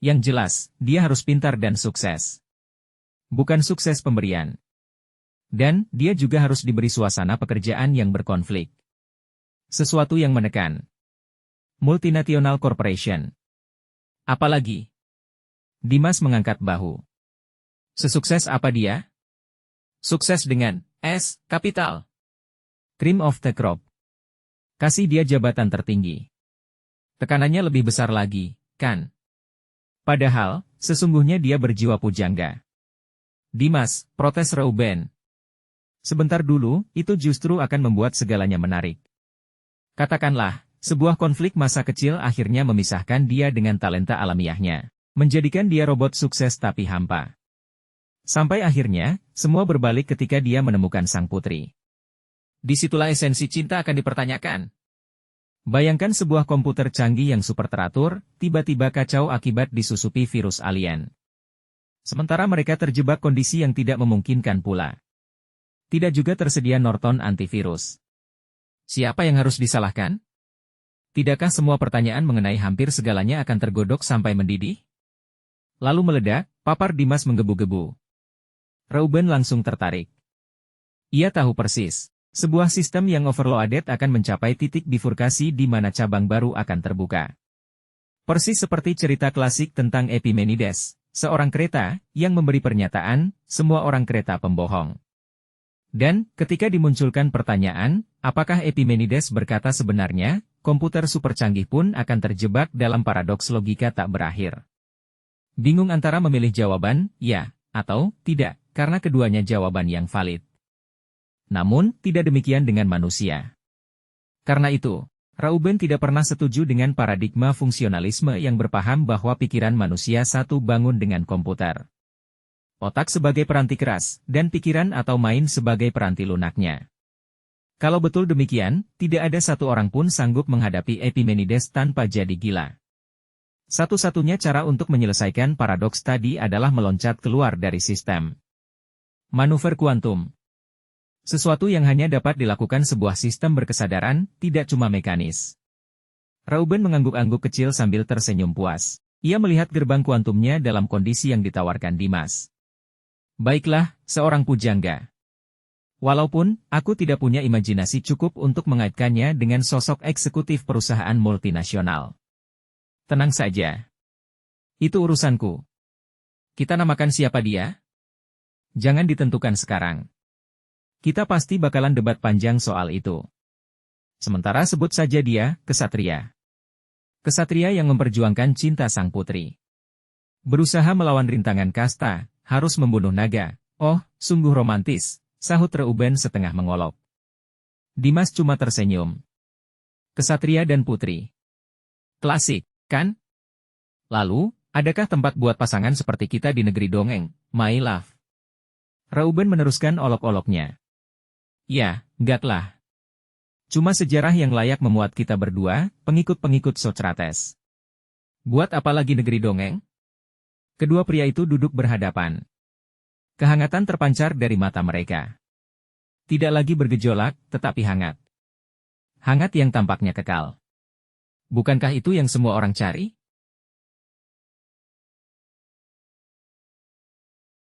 Yang jelas, dia harus pintar dan sukses. Bukan sukses pemberian. Dan, dia juga harus diberi suasana pekerjaan yang berkonflik. Sesuatu yang menekan. Multinational corporation. Apalagi? Dimas mengangkat bahu. Sesukses apa dia? Sukses dengan S, kapital. Cream of the crop. Kasih dia jabatan tertinggi. Tekanannya lebih besar lagi, kan? Padahal, sesungguhnya dia berjiwa pujangga. Dimas, protes Reuben. Sebentar dulu, itu justru akan membuat segalanya menarik. Katakanlah, sebuah konflik masa kecil akhirnya memisahkan dia dengan talenta alamiahnya. Menjadikan dia robot sukses tapi hampa. Sampai akhirnya, semua berbalik ketika dia menemukan sang putri. Disitulah esensi cinta akan dipertanyakan. Bayangkan sebuah komputer canggih yang super teratur, tiba-tiba kacau akibat disusupi virus alien. Sementara mereka terjebak kondisi yang tidak memungkinkan pula. Tidak juga tersedia Norton antivirus. Siapa yang harus disalahkan? Tidakkah semua pertanyaan mengenai hampir segalanya akan tergodok sampai mendidih? Lalu meledak, papar Dimas menggebu-gebu. Reuben langsung tertarik. Ia tahu persis, sebuah sistem yang overloaded akan mencapai titik bifurkasi di mana cabang baru akan terbuka. Persis seperti cerita klasik tentang Epimenides. Seorang kereta, yang memberi pernyataan, semua orang kereta pembohong. Dan, ketika dimunculkan pertanyaan, apakah Epimenides berkata sebenarnya, komputer super canggih pun akan terjebak dalam paradoks logika tak berakhir. Bingung antara memilih jawaban, ya, atau tidak, karena keduanya jawaban yang valid. Namun, tidak demikian dengan manusia. Karena itu, Reuben tidak pernah setuju dengan paradigma fungsionalisme yang berpaham bahwa pikiran manusia satu bangun dengan komputer. Otak sebagai peranti keras, dan pikiran atau main sebagai peranti lunaknya. Kalau betul demikian, tidak ada satu orang pun sanggup menghadapi Epimenides tanpa jadi gila. Satu-satunya cara untuk menyelesaikan paradoks tadi adalah meloncat keluar dari sistem. Manuver kuantum. Sesuatu yang hanya dapat dilakukan sebuah sistem berkesadaran, tidak cuma mekanis. Reuben mengangguk-angguk kecil sambil tersenyum puas. Ia melihat gerbang kuantumnya dalam kondisi yang ditawarkan Dimas. Baiklah, seorang pujangga. Walaupun, aku tidak punya imajinasi cukup untuk mengaitkannya dengan sosok eksekutif perusahaan multinasional. Tenang saja. Itu urusanku. Kita namakan siapa dia? Jangan ditentukan sekarang. Kita pasti bakalan debat panjang soal itu. Sementara sebut saja dia, kesatria. Kesatria yang memperjuangkan cinta sang putri. Berusaha melawan rintangan kasta, harus membunuh naga. Oh, sungguh romantis, sahut Reuben setengah mengolok. Dimas cuma tersenyum. Kesatria dan putri. Klasik, kan? Lalu, adakah tempat buat pasangan seperti kita di negeri dongeng, my love? Reuben meneruskan olok-oloknya. Ya, enggaklah. Cuma sejarah yang layak memuat kita berdua, pengikut-pengikut Socrates. Buat apa lagi negeri dongeng? Kedua pria itu duduk berhadapan. Kehangatan terpancar dari mata mereka. Tidak lagi bergejolak, tetapi hangat. Hangat yang tampaknya kekal. Bukankah itu yang semua orang cari?